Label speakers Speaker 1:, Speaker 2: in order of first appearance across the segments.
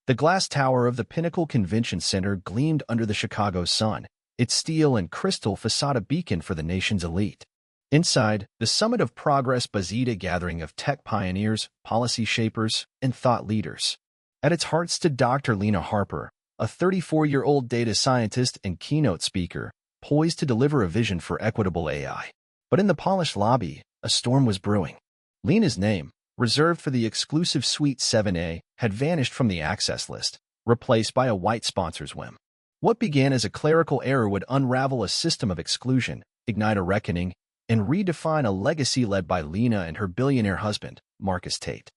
Speaker 1: The glass tower of the Pinnacle Convention Center gleamed under the Chicago sun, its steel and crystal facade a beacon for the nation's elite. Inside, the Summit of Progress busied a gathering of tech pioneers, policy shapers, and thought leaders. At its heart stood Dr. Lena Harper, a 34-year-old data scientist and keynote speaker, poised to deliver a vision for equitable AI. But in the polished lobby, a storm was brewing. Lena's name, reserved for the exclusive Suite 7A, had vanished from the access list, replaced by a white sponsor's whim. What began as a clerical error would unravel a system of exclusion, ignite a reckoning, and redefine a legacy led by Lena and her billionaire husband, Marcus Tate.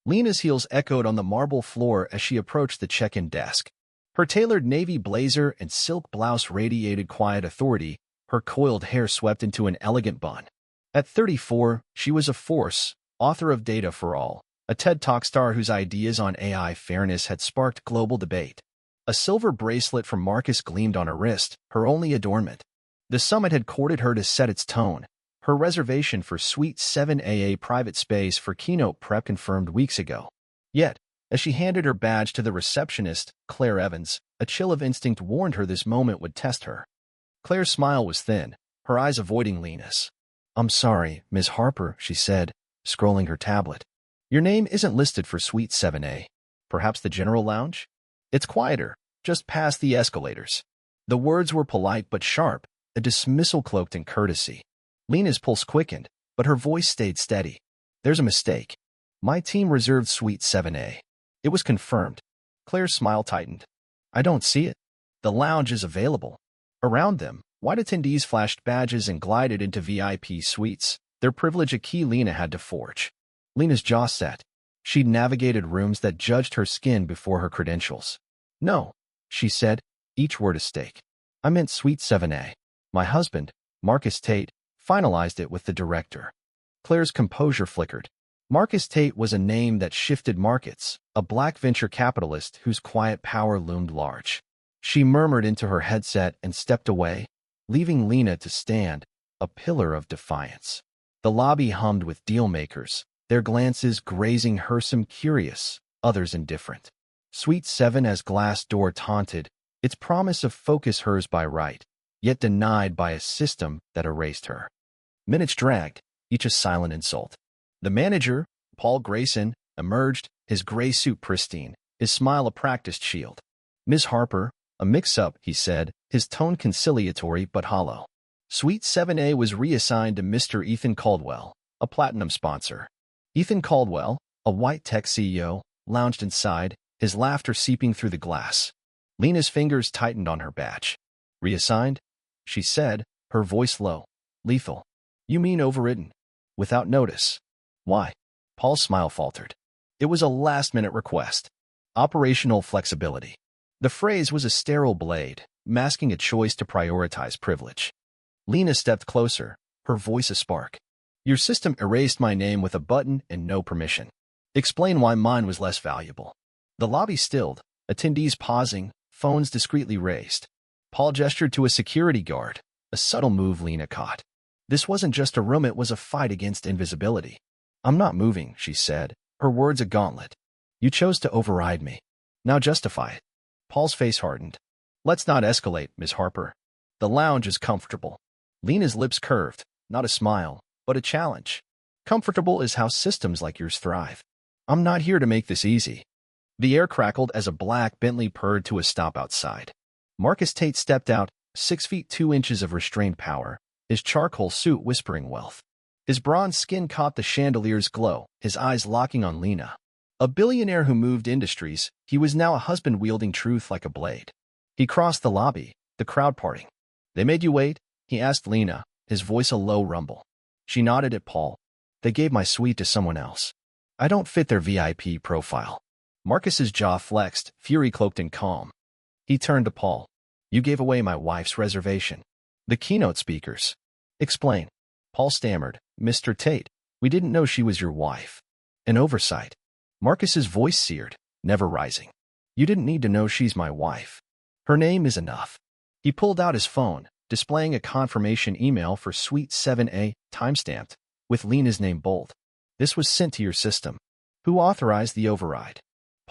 Speaker 1: Lena's heels echoed on the marble floor as she approached the check-in desk. Her tailored navy blazer and silk blouse radiated quiet authority, her coiled hair swept into an elegant bun. At 34, she was a force, author of Data for All, a TED Talk star whose ideas on AI fairness had sparked global debate. A silver bracelet from Marcus gleamed on her wrist, her only adornment. The summit had courted her to set its tone. Her reservation for Suite 7AA private space for keynote prep confirmed weeks ago. Yet, as she handed her badge to the receptionist, Claire Evans, a chill of instinct warned her this moment would test her. Claire's smile was thin, her eyes avoiding Lena's. "I'm sorry, Ms. Harper," she said, scrolling her tablet. "Your name isn't listed for Suite 7A. Perhaps the general lounge? It's quieter, just past the escalators." The words were polite but sharp, a dismissal cloaked in courtesy. Lena's pulse quickened, but her voice stayed steady. "There's a mistake. My team reserved Suite 7A. It was confirmed." Claire's smile tightened. "I don't see it. The lounge is available." Around them, white attendees flashed badges and glided into VIP suites, their privilege a key Lena had to forge. Lena's jaw set. She'd navigated rooms that judged her skin before her credentials. "No," she said, each word a stake. "I meant Suite 7A. My husband, Marcus Tate, finalized it with the director." Claire's composure flickered. Marcus Tate was a name that shifted markets, a black venture capitalist whose quiet power loomed large. She murmured into her headset and stepped away, leaving Lena to stand, a pillar of defiance. The lobby hummed with dealmakers, their glances grazing her, some curious, others indifferent. Suite 7 as glass door taunted, its promise of focus hers by right, yet denied by a system that erased her. Minutes dragged, each a silent insult. The manager, Paul Grayson, emerged, his gray suit pristine, his smile a practiced shield. "Ms. Harper, a mix-up," he said, his tone conciliatory but hollow. Suite 7A was reassigned to Mr. Ethan Caldwell, a platinum sponsor. Ethan Caldwell, a white tech CEO, lounged inside, his laughter seeping through the glass. Lena's fingers tightened on her badge. "Reassigned?" she said, her voice low. "Lethal. You mean overridden? Without notice?" "Why?" Paul's smile faltered. It was a last-minute request. Operational flexibility. The phrase was a sterile blade, masking a choice to prioritize privilege. Lena stepped closer, her voice a spark. "Your system erased my name with a button and no permission. Explain why mine was less valuable." The lobby stilled, attendees pausing, phones discreetly raised. Paul gestured to a security guard, a subtle move Lena caught. This wasn't just a room, it was a fight against invisibility. "I'm not moving," she said, her words a gauntlet. "You chose to override me. Now justify it." Paul's face hardened. "Let's not escalate, Ms. Harper. The lounge is comfortable." Lena's lips curved, not a smile, but a challenge. "Comfortable is how systems like yours thrive. I'm not here to make this easy." The air crackled as a black Bentley purred to a stop outside. Marcus Tate stepped out, 6 feet 2 inches of restrained power, his charcoal suit whispering wealth. His bronze skin caught the chandelier's glow, his eyes locking on Lena. A billionaire who moved industries, he was now a husband wielding truth like a blade. He crossed the lobby, the crowd parting. "They made you wait?" he asked Lena, his voice a low rumble. She nodded at Paul. "They gave my suite to someone else. I don't fit their VIP profile." Marcus's jaw flexed, fury cloaked in calm. He turned to Paul. "You gave away my wife's reservation." "The keynote speakers." "Explain." Paul stammered. "Mr. Tate, we didn't know she was your wife." "An oversight." Marcus's voice seared, never rising. "You didn't need to know she's my wife. Her name is enough." He pulled out his phone, displaying a confirmation email for Suite 7A, timestamped, with Lena's name bold. "This was sent to your system. Who authorized the override?"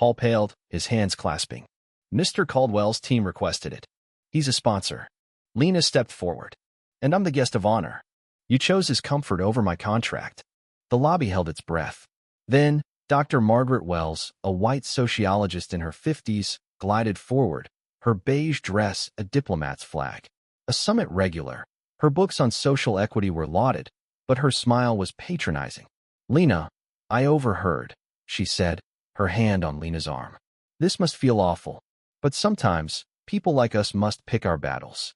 Speaker 1: Paul paled, his hands clasping. Mr. Caldwell's team requested it. He's a sponsor. Lena stepped forward. And I'm the guest of honor. You chose his comfort over my contract. The lobby held its breath. Then, Dr. Margaret Wells, a white sociologist in her 50s, glided forward, her beige dress a diplomat's flag. A summit regular. Her books on social equity were lauded, but her smile was patronizing. Lena, I overheard, she said, her hand on Lena's arm. This must feel awful, but sometimes, people like us must pick our battles.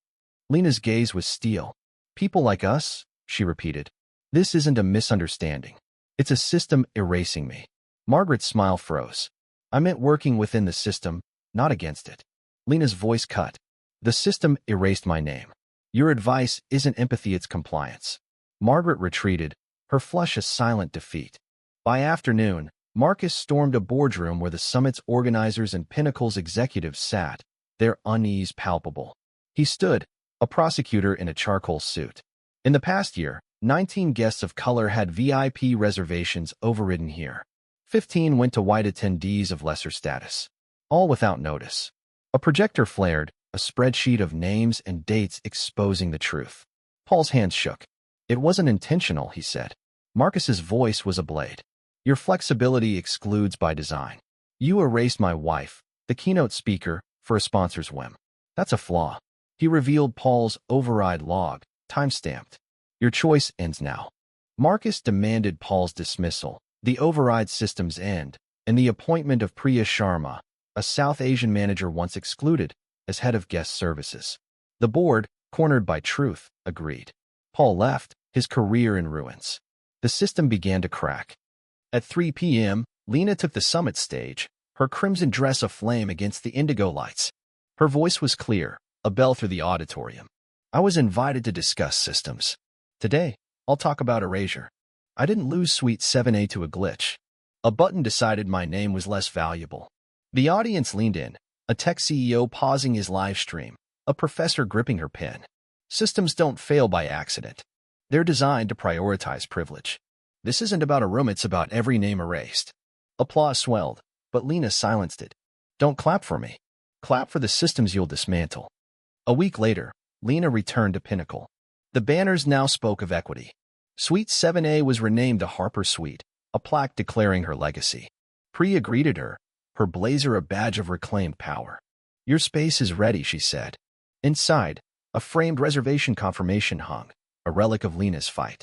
Speaker 1: Lena's gaze was steel. People like us, she repeated. This isn't a misunderstanding. It's a system erasing me. Margaret's smile froze. I meant working within the system, not against it. Lena's voice cut. The system erased my name. Your advice isn't empathy, it's compliance. Margaret retreated, her flush a silent defeat. By afternoon, Marcus stormed a boardroom where the summit's organizers and Pinnacle's executives sat, their unease palpable. He stood, a prosecutor in a charcoal suit. In the past year, 19 guests of color had VIP reservations overridden here. 15 went to white attendees of lesser status. All without notice. A projector flared, a spreadsheet of names and dates exposing the truth. Paul's hands shook. It wasn't intentional, he said. Marcus's voice was a blade. Your flexibility excludes by design. You erased my wife, the keynote speaker, for a sponsor's whim. That's a flaw. He revealed Paul's override log, time-stamped. Your choice ends now. Marcus demanded Paul's dismissal, the override system's end, and the appointment of Priya Sharma, a South Asian manager once excluded, as head of guest services. The board, cornered by truth, agreed. Paul left, his career in ruins. The system began to crack. At 3 p.m., Lena took the summit stage, her crimson dress aflame against the indigo lights. Her voice was clear, a bell through the auditorium. I was invited to discuss systems. Today, I'll talk about erasure. I didn't lose Suite 7A to a glitch. A button decided my name was less valuable. The audience leaned in, a tech CEO pausing his live stream, a professor gripping her pen. Systems don't fail by accident. They're designed to prioritize privilege. This isn't about a room, it's about every name erased. Applause swelled, but Lena silenced it. Don't clap for me. Clap for the systems you'll dismantle. A week later, Lena returned to Pinnacle. The banners now spoke of equity. Suite 7A was renamed the Harper Suite, a plaque declaring her legacy. Priya greeted her, her blazer a badge of reclaimed power. Your space is ready, she said. Inside, a framed reservation confirmation hung, a relic of Lena's fight.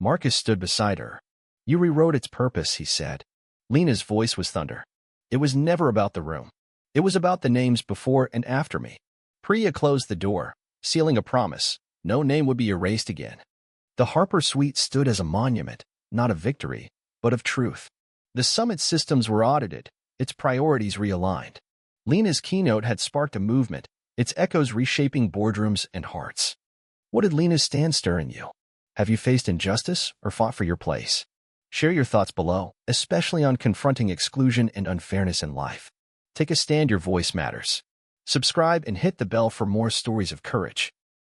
Speaker 1: Marcus stood beside her. You rewrote its purpose, he said. Lena's voice was thunder. It was never about the room. It was about the names before and after me. Priya closed the door, sealing a promise. No name would be erased again. The Harper Suite stood as a monument, not of victory, but of truth. The summit systems were audited, its priorities realigned. Lena's keynote had sparked a movement, its echoes reshaping boardrooms and hearts. What did Lena's stand stir in you? Have you faced injustice or fought for your place? Share your thoughts below, especially on confronting exclusion and unfairness in life. Take a stand, your voice matters. Subscribe and hit the bell for more stories of courage.